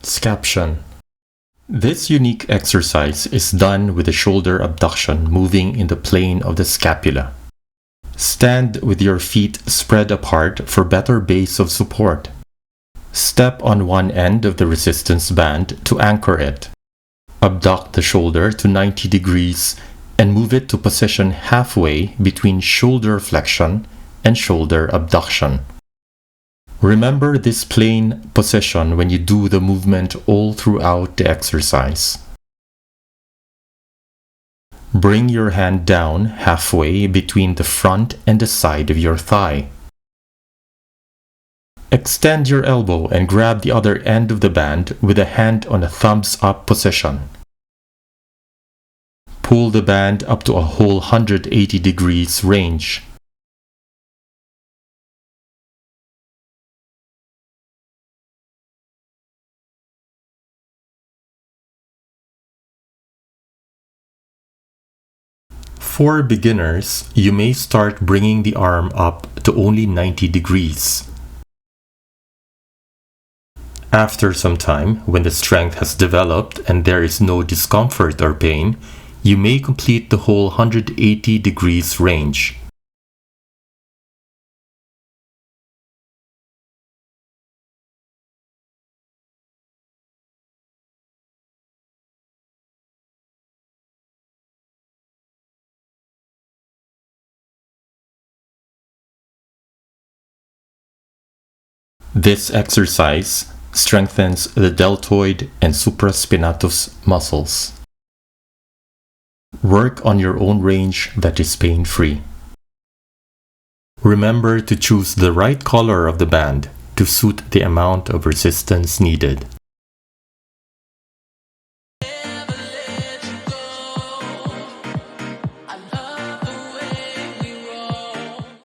Scaption. This unique exercise is done with the shoulder abduction moving in the plane of the scapula. Stand with your feet spread apart for better base of support. Step on one end of the resistance band to anchor it. Abduct the shoulder to 90 degrees and move it to position halfway between shoulder flexion and shoulder abduction. Remember this plane position when you do the movement all throughout the exercise. Bring your hand down halfway between the front and the side of your thigh. Extend your elbow and grab the other end of the band with a hand on a thumbs up position. Pull the band up to a whole 180 degrees range. For beginners, you may start bringing the arm up to only 90 degrees. After some time, when the strength has developed and there is no discomfort or pain, you may complete the whole 180 degrees range. This exercise strengthens the deltoid and supraspinatus muscles. Work on your own range that is pain-free. Remember to choose the right color of the band to suit the amount of resistance needed.